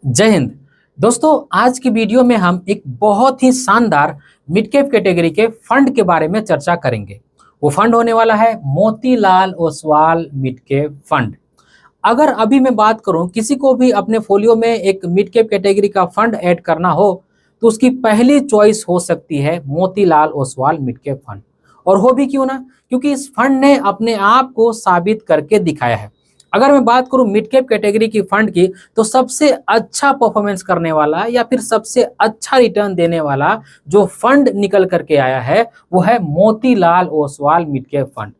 जय हिंद। दोस्तों, आज की वीडियो में हम एक बहुत ही शानदार मिड कैप कैटेगरी के फंड के बारे में चर्चा करेंगे। वो फंड होने वाला है Motilal Oswal mid cap fund. अगर अभी मैं बात करूं, किसी को भी अपने फोलियो में एक मिड कैप कैटेगरी का फंड ऐड करना हो तो उसकी पहली चॉइस हो सकती है Motilal Oswal mid cap fund. और हो भी क्यों ना, क्योंकि इस फंड ने अपने आप को साबित करके दिखाया है। अगर मैं बात करूं मिड कैप कैटेगरी की फंड की, तो सबसे अच्छा परफॉर्मेंस करने वाला या फिर सबसे अच्छा रिटर्न देने वाला जो फंड निकल करके आया है वो है Motilal Oswal mid cap fund.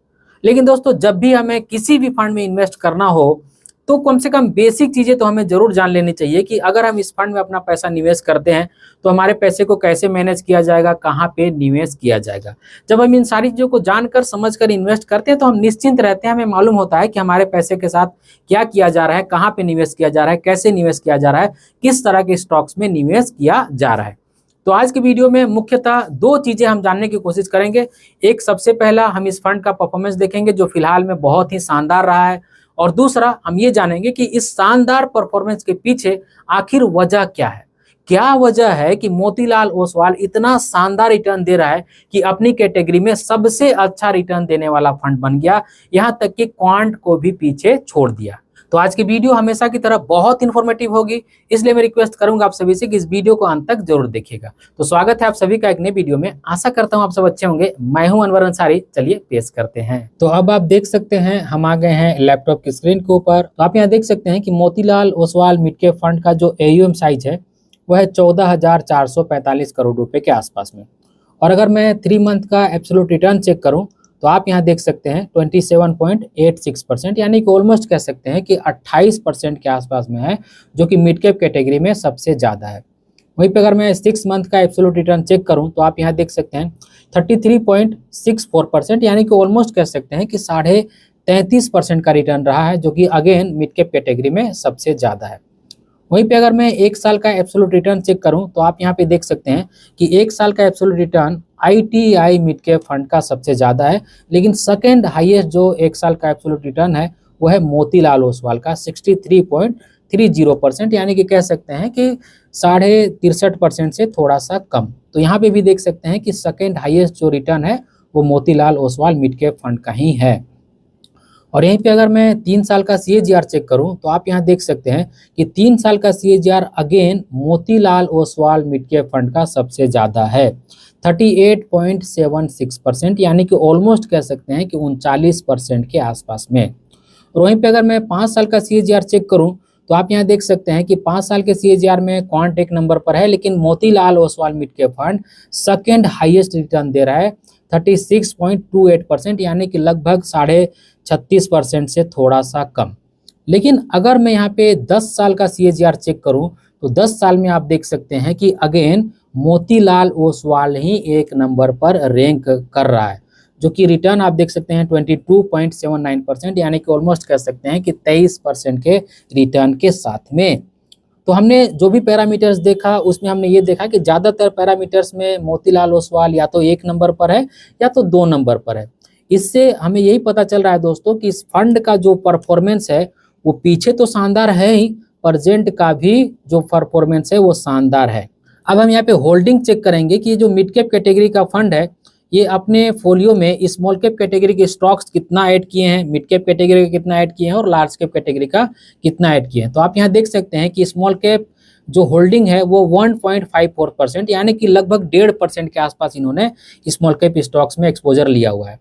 लेकिन दोस्तों, जब भी हमें किसी भी फंड में इन्वेस्ट करना हो तो कम से कम बेसिक चीजें तो हमें जरूर जान लेनी चाहिए कि अगर हम इस फंड में अपना पैसा निवेश करते हैं तो हमारे पैसे को कैसे मैनेज किया जाएगा, कहाँ पे निवेश किया जाएगा। जब हम इन सारी चीजों को जानकर समझकर इन्वेस्ट करते हैं तो हम निश्चिंत रहते हैं, हमें मालूम होता है कि हमारे पैसे के साथ क्या किया जा रहा है, कहाँ पे निवेश किया जा रहा है, कैसे निवेश किया जा रहा है, किस तरह के स्टॉक्स में निवेश किया जा रहा है। तो आज की वीडियो में मुख्यतः दो चीजें हम जानने की कोशिश करेंगे। एक, सबसे पहला हम इस फंड का परफॉर्मेंस देखेंगे जो फिलहाल में बहुत ही शानदार रहा है, और दूसरा हम ये जानेंगे कि इस शानदार परफॉर्मेंस के पीछे आखिर वजह क्या है। क्या वजह है कि मोतीलाल ओसवाल इतना शानदार रिटर्न दे रहा है कि अपनी कैटेगरी में सबसे अच्छा रिटर्न देने वाला फंड बन गया, यहां तक कि क्वांट को भी पीछे छोड़ दिया। तो आज की वीडियो हमेशा की तरह बहुत इन्फॉर्मेटिव होगी, इसलिए मैं रिक्वेस्ट करूंगा आप सभी से कि इस वीडियो को अंत तक जरूर देखिएगा। तो स्वागत है आप सभी का एक नई वीडियो में। आशा करता हूं आप सब अच्छे होंगे। मैं हूं अनवर अंसारी, चलिए पेश करते हैं। तो अब आप देख सकते हैं हम आ गए हैं लैपटॉप की स्क्रीन के ऊपर। तो आप यहाँ देख सकते हैं कि Motilal Oswal mid cap fund का जो AUM साइज है वह है 14,445 करोड़ रुपए के आसपास में। और अगर मैं 3 मंथ का एब्सोल्यूट रिटर्न चेक करूं तो आप यहाँ देख सकते हैं 27.86%, यानी कि ऑलमोस्ट कह सकते हैं कि 28% के आसपास में है, जो कि मिड कैप कैटेगरी में सबसे ज़्यादा है। वहीं पे अगर मैं 6 मंथ का एब्सोल्यूट रिटर्न चेक करूं तो आप यहाँ देख सकते हैं 33.64%, यानी कि ऑलमोस्ट कह सकते हैं कि 33.5% का रिटर्न रहा है, जो कि अगेन मिड कैप कैटेगरी में सबसे ज़्यादा है। वहीं पे अगर मैं 1 साल का एब्सोल्यूट रिटर्न चेक करूं तो आप यहाँ पे देख सकते हैं कि 1 साल का absolute return ITI mid cap fund का सबसे ज़्यादा है, लेकिन सेकेंड हाईएस्ट जो 1 साल का एब्सोल्यूट रिटर्न है वो है मोतीलाल ओसवाल का 63.30%, यानी कि कह सकते हैं कि 63.5% से थोड़ा सा कम। तो यहाँ पे भी देख सकते हैं कि सेकेंड हाईएस्ट जो रिटर्न है वो Motilal Oswal mid cap fund का ही है। और यहीं पे अगर मैं 3 साल का CAGR चेक करूं तो आप यहाँ देख सकते हैं कि 3 साल का CAGR again Motilal Oswal mid cap fund का सबसे ज़्यादा है, 38.76%, यानी कि ऑलमोस्ट कह सकते हैं कि 39% के आसपास में। और वहीं पे अगर मैं 5 साल का CAGR चेक करूं तो आप यहाँ देख सकते हैं कि 5 साल के CAGR में क्वांट एक नंबर पर है, लेकिन Motilal Oswal mid cap fund second highest return दे रहा है 36.28%, यानी कि लगभग 36.5% से थोड़ा सा कम। लेकिन अगर मैं यहाँ पे 10 साल का CAGR चेक करूं तो 10 साल में आप देख सकते हैं कि अगेन मोतीलाल ओसवाल ही एक नंबर पर रैंक कर रहा है, जो कि रिटर्न आप देख सकते हैं 22.79%, यानी कि ऑलमोस्ट कह सकते हैं कि 23% के रिटर्न के साथ में। तो हमने जो भी पैरामीटर्स देखा उसमें हमने ये देखा कि ज़्यादातर पैरामीटर्स में मोतीलाल ओसवाल या तो 1 नंबर पर है या तो 2 नंबर पर है। इससे हमें यही पता चल रहा है दोस्तों कि इस फंड का जो परफॉर्मेंस है वो पीछे तो शानदार है ही, प्रेजेंट का भी जो परफॉर्मेंस है वो शानदार है। अब हम यहाँ पे होल्डिंग चेक करेंगे कि जो मिड कैप कैटेगरी का फंड है ये अपने फोलियो में स्मॉल कैप कैटेगरी के स्टॉक्स कितना ऐड किए हैं, मिड कैप कैटेगरी का कितना ऐड किए हैं और लार्ज कैप कैटेगरी का कितना ऐड किए हैं। तो आप यहाँ देख सकते हैं कि स्मॉल कैप जो होल्डिंग है वो 1.54%, यानी कि लगभग 1.5% के आसपास इन्होंने स्मॉल कैप स्टॉक्स में एक्सपोजर लिया हुआ है।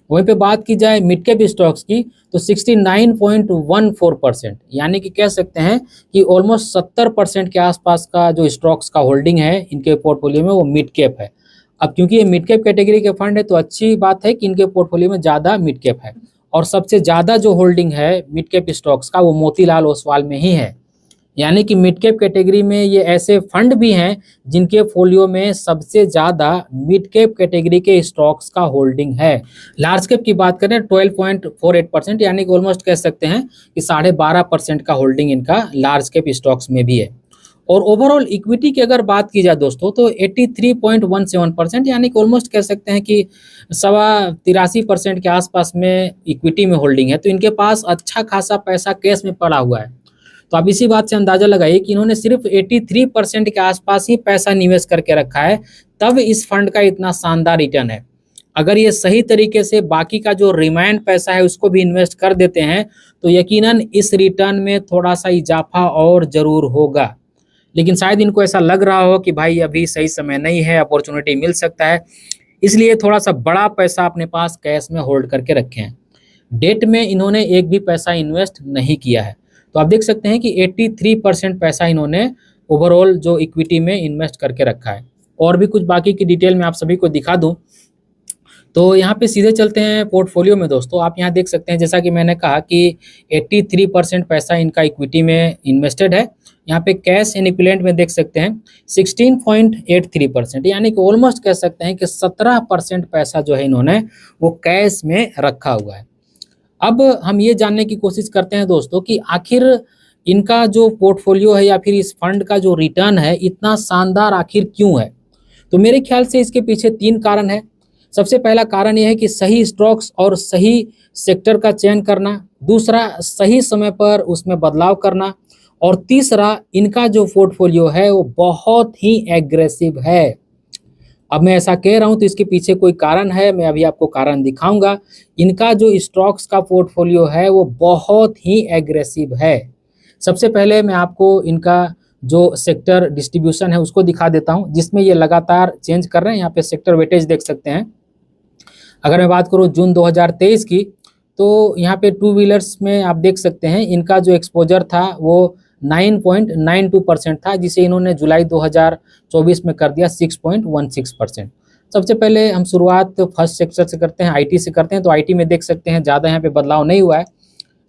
वहीं पे बात की जाए मिड कैप स्टॉक्स की तो 69.14%, यानी कि कह सकते हैं कि ऑलमोस्ट 70% के आसपास का जो स्टॉक्स का होल्डिंग है इनके पोर्टफोलियो में वो मिड कैप है। अब क्योंकि ये मिड कैप कैटेगरी के फंड है तो अच्छी बात है कि इनके पोर्टफोलियो में ज़्यादा मिड कैप है, और सबसे ज़्यादा जो होल्डिंग है मिड कैप स्टॉक्स का वो मोतीलाल ओसवाल में ही है। यानी कि मिड कैप कैटेगरी में ये ऐसे फंड भी हैं जिनके फोलियो में सबसे ज़्यादा मिड कैप कैटेगरी के स्टॉक्स का होल्डिंग है। लार्ज कैप की बात करें 12.48%, यानी कि ऑलमोस्ट कह सकते हैं कि 12.5% का होल्डिंग इनका लार्ज कैप स्टॉक्स में भी है। और ओवरऑल इक्विटी की अगर बात की जाए दोस्तों तो 83.17%, यानी कि ऑलमोस्ट कह सकते हैं कि 83% के आसपास में इक्विटी में होल्डिंग है। तो इनके पास अच्छा खासा पैसा कैश में पड़ा हुआ है। तो आप इसी बात से अंदाजा लगाइए कि इन्होंने सिर्फ 83% के आसपास ही पैसा निवेश करके रखा है, तब इस फंड का इतना शानदार रिटर्न है। अगर ये सही तरीके से बाकी का जो रिमाइंड पैसा है उसको भी इन्वेस्ट कर देते हैं तो यकीनन इस रिटर्न में थोड़ा सा इजाफा और जरूर होगा। लेकिन शायद इनको ऐसा लग रहा हो कि भाई अभी सही समय नहीं है, अपॉर्चुनिटी मिल सकता है, इसलिए थोड़ा सा बड़ा पैसा अपने पास कैश में होल्ड करके रखे हैं। डेट में इन्होंने एक भी पैसा इन्वेस्ट नहीं किया है। तो आप देख सकते हैं कि 83% पैसा इन्होंने ओवरऑल जो इक्विटी में इन्वेस्ट करके रखा है। और भी कुछ बाकी की डिटेल में आप सभी को दिखा दूं तो यहाँ पे सीधे चलते हैं पोर्टफोलियो में। दोस्तों आप यहाँ देख सकते हैं, जैसा कि मैंने कहा कि 83% पैसा इनका इक्विटी में इन्वेस्टेड है। यहाँ पे कैश एंड इक्विवेलेंट में देख सकते हैं 16.83%, यानी कि ऑलमोस्ट कह सकते हैं कि 17% पैसा जो है इन्होंने वो कैश में रखा हुआ है। अब हम ये जानने की कोशिश करते हैं दोस्तों कि आखिर इनका जो पोर्टफोलियो है या फिर इस फंड का जो रिटर्न है इतना शानदार आखिर क्यों है। तो मेरे ख्याल से इसके पीछे 3 कारण है। सबसे पहला कारण यह है कि सही स्टॉक्स और सही सेक्टर का चयन करना, दूसरा सही समय पर उसमें बदलाव करना, और तीसरा इनका जो पोर्टफोलियो है वो बहुत ही एग्रेसिव है। अब मैं ऐसा कह रहा हूं तो इसके पीछे कोई कारण है, मैं अभी आपको कारण दिखाऊंगा। इनका जो स्टॉक्स का पोर्टफोलियो है वो बहुत ही एग्रेसिव है। सबसे पहले मैं आपको इनका जो सेक्टर डिस्ट्रीब्यूशन है उसको दिखा देता हूं, जिसमें ये लगातार चेंज कर रहे हैं। यहाँ पे सेक्टर वेटेज देख सकते हैं। अगर मैं बात करूं जून 2023 की, तो यहाँ पे टू व्हीलर्स में आप देख सकते हैं इनका जो एक्सपोजर था वो 9.92% था, जिसे इन्होंने जुलाई 2024 में कर दिया 6.16%। सबसे पहले हम शुरुआत फर्स्ट सेक्टर से करते हैं, आईटी से करते हैं। तो आईटी में देख सकते हैं ज़्यादा यहाँ पे बदलाव नहीं हुआ है,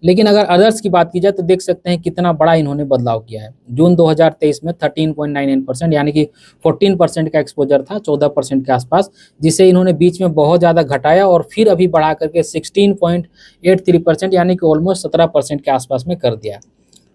लेकिन अगर अदर्स की बात की जाए तो देख सकते हैं कितना बड़ा इन्होंने बदलाव किया है। जून 2023 में 13.99%, यानी कि 14% का एक्सपोजर था, 14% के आसपास, जिसे इन्होंने बीच में बहुत ज़्यादा घटाया और फिर अभी बढ़ा करके 16.83%, यानी कि ऑलमोस्ट 17% के आसपास में कर दिया।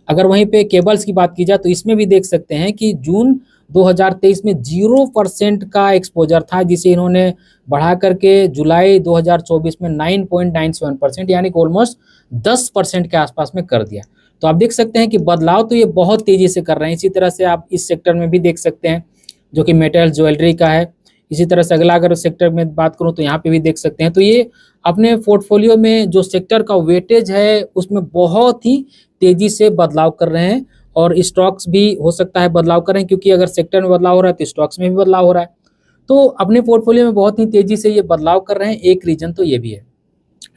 अगर वहीं पे केबल्स की बात की जाए तो इसमें भी देख सकते हैं कि जून 2023 में 0% का एक्सपोजर था, जिसे इन्होंने बढ़ा करके जुलाई 2024 में 9.97%, यानी कि ऑलमोस्ट 10% के आसपास में कर दिया। तो आप देख सकते हैं कि बदलाव तो ये बहुत तेजी से कर रहे हैं। इसी तरह से आप इस सेक्टर में भी देख सकते हैं जो कि मेटल ज्वेलरी का है। इसी तरह से अगला अगर सेक्टर में बात करूं तो यहाँ पे भी देख सकते हैं। तो ये अपने पोर्टफोलियो में जो सेक्टर का वेटेज है उसमें बहुत ही तेजी से बदलाव कर रहे हैं, और स्टॉक्स भी हो सकता है बदलाव करें, क्योंकि अगर सेक्टर में बदलाव हो रहा है तो स्टॉक्स में भी बदलाव हो रहा है। तो अपने पोर्टफोलियो में बहुत ही तेजी से ये बदलाव कर रहे हैं। एक रीजन तो ये भी है,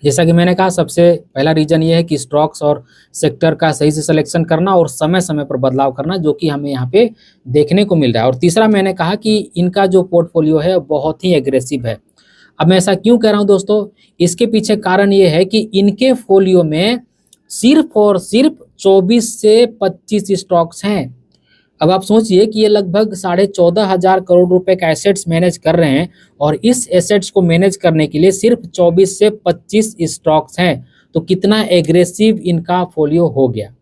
जैसा कि मैंने कहा, सबसे पहला रीजन ये है कि स्टॉक्स और सेक्टर का सही से सिलेक्शन करना और समय समय पर बदलाव करना, जो कि हमें यहाँ पे देखने को मिल रहा है। और तीसरा मैंने कहा कि इनका जो पोर्टफोलियो है बहुत ही एग्रेसिव है। अब मैं ऐसा क्यों कह रहा हूँ दोस्तों, इसके पीछे कारण ये है कि इनके फोलियो में सिर्फ और सिर्फ 24 से 25 स्टॉक्स हैं। अब आप सोचिए कि ये लगभग 14,500 करोड़ रुपए का एसेट्स मैनेज कर रहे हैं, और इस एसेट्स को मैनेज करने के लिए सिर्फ 24 से 25 स्टॉक्स हैं। तो कितना एग्रेसिव इनका फोलियो हो गया।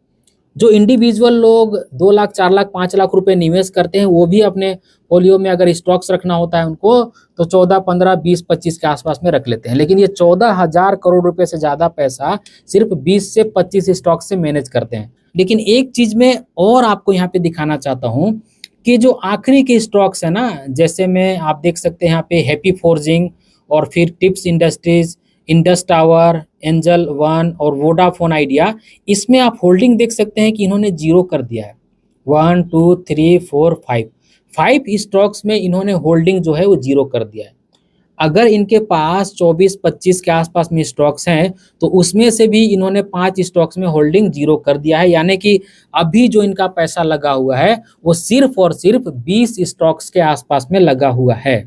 जो इंडिविजुअल लोग 2 लाख, 4 लाख, 5 लाख रुपए निवेश करते हैं, वो भी अपने फोलियो में अगर स्टॉक्स रखना होता है उनको तो 14, 15, 20, 25 के आसपास में रख लेते हैं। लेकिन ये 14,000 करोड़ रुपए से ज़्यादा पैसा सिर्फ 20 से 25 स्टॉक से मैनेज करते हैं। लेकिन एक चीज़ मैं और आपको यहाँ पे दिखाना चाहता हूँ कि जो आखिरी के स्टॉक्स है ना, जैसे में आप देख सकते हैं यहाँ पे हैप्पी फोर्जिंग, और फिर tips industries, Indus tower, angel one और वोडाफोन आइडिया, इसमें आप होल्डिंग देख सकते हैं कि इन्होंने 0 कर दिया है। 1, 2, 3, 4, 5 स्टॉक्स में इन्होंने होल्डिंग जो है वो 0 कर दिया है। अगर इनके पास 24-25 के आसपास में स्टॉक्स हैं तो उसमें से भी इन्होंने 5 स्टॉक्स में होल्डिंग 0 कर दिया है, यानी कि अभी जो इनका पैसा लगा हुआ है वो सिर्फ और सिर्फ 20 स्टॉक्स के आसपास में लगा हुआ है।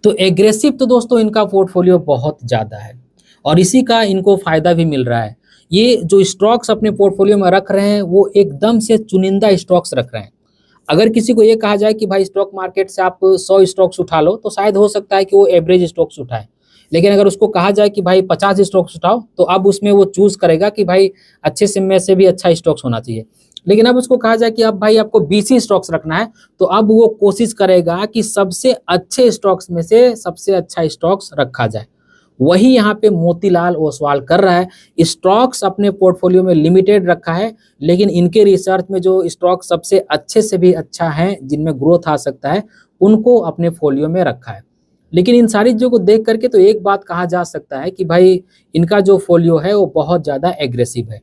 तो एग्रेसिव तो दोस्तों इनका पोर्टफोलियो बहुत ज़्यादा है, और इसी का इनको फायदा भी मिल रहा है। ये जो स्टॉक्स अपने पोर्टफोलियो में रख रहे हैं वो एकदम से चुनिंदा स्टॉक्स रख रहे हैं। अगर किसी को ये कहा जाए कि भाई स्टॉक मार्केट से आप 100 स्टॉक्स उठा लो, तो शायद हो सकता है कि वो एवरेज स्टॉक्स उठाए। लेकिन अगर उसको कहा जाए कि भाई 50 स्टॉक्स उठाओ, तो अब उसमें वो चूज करेगा कि भाई अच्छे से में से भी अच्छा स्टॉक्स होना चाहिए। लेकिन अब उसको कहा जाए कि अब भाई आपको 20 स्टॉक्स रखना है, तो अब वो कोशिश करेगा कि सबसे अच्छे स्टॉक्स में से सबसे अच्छा स्टॉक्स रखा जाए। वही यहाँ पे मोतीलाल ओसवाल कर रहा है। स्टॉक्स अपने पोर्टफोलियो में लिमिटेड रखा है, लेकिन इनके रिसर्च में जो स्टॉक सबसे अच्छे से भी अच्छा है, जिनमें ग्रोथ आ सकता है, उनको अपने फोलियो में रखा है। लेकिन इन सारी चीज़ों को देख करके तो एक बात कहा जा सकता है कि भाई इनका जो फोलियो है वो बहुत ज़्यादा एग्रेसिव है।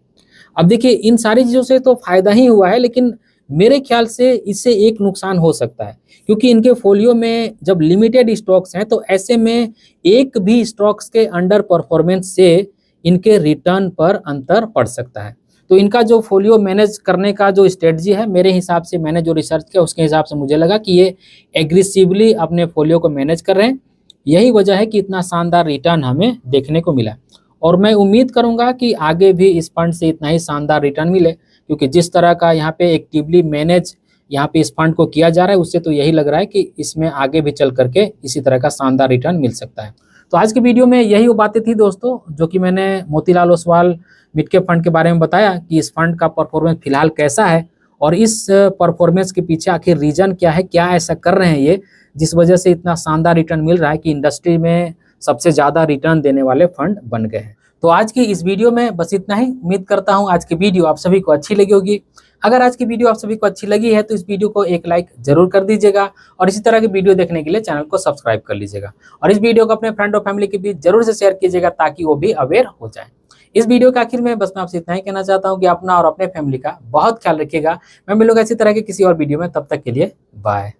अब देखिए इन सारी चीज़ों से तो फायदा ही हुआ है, लेकिन मेरे ख्याल से इससे एक नुकसान हो सकता है, क्योंकि इनके फोलियो में जब लिमिटेड स्टॉक्स हैं तो ऐसे में एक भी स्टॉक्स के अंडर परफॉर्मेंस से इनके रिटर्न पर अंतर पड़ सकता है। तो इनका जो फोलियो मैनेज करने का जो स्ट्रेटजी है, मेरे हिसाब से मैंने जो रिसर्च किया उसके हिसाब से मुझे लगा कि ये एग्रेसिवली अपने फोलियो को मैनेज कर रहे हैं। यही वजह है कि इतना शानदार रिटर्न हमें देखने को मिला। और मैं उम्मीद करूंगा कि आगे भी इस फंड से इतना ही शानदार रिटर्न मिले, क्योंकि जिस तरह का यहाँ पे एक्टिवली मैनेज यहाँ पे इस फंड को किया जा रहा है, उससे तो यही लग रहा है कि इसमें आगे भी चल करके इसी तरह का शानदार रिटर्न मिल सकता है। तो आज की वीडियो में यही वो बातें थी दोस्तों, जो कि मैंने Motilal Oswal mid cap fund के बारे में बताया कि इस फंड का परफॉर्मेंस फिलहाल कैसा है, और इस परफॉर्मेंस के पीछे आखिर रीजन क्या है, क्या ऐसा कर रहे हैं ये जिस वजह से इतना शानदार रिटर्न मिल रहा है कि इंडस्ट्री में सबसे ज़्यादा रिटर्न देने वाले फंड बन गए हैं। तो आज की इस वीडियो में बस इतना ही। उम्मीद करता हूँ आज की वीडियो आप सभी को अच्छी लगी होगी। अगर आज की वीडियो आप सभी को अच्छी लगी है तो इस वीडियो को एक लाइक जरूर कर दीजिएगा, और इसी तरह की वीडियो देखने के लिए चैनल को सब्सक्राइब कर लीजिएगा, और इस वीडियो को अपने फ्रेंड और फैमिली के बीच जरूर से शेयर कीजिएगा ताकि वो भी अवेयर हो जाए। इस वीडियो के आखिर में बस मैं आपसे इतना ही कहना चाहता हूँ कि अपना और अपने फैमिली का बहुत ख्याल रखिएगा। मैं मिलूंगा इसी तरह के किसी और वीडियो में, तब तक के लिए बाय।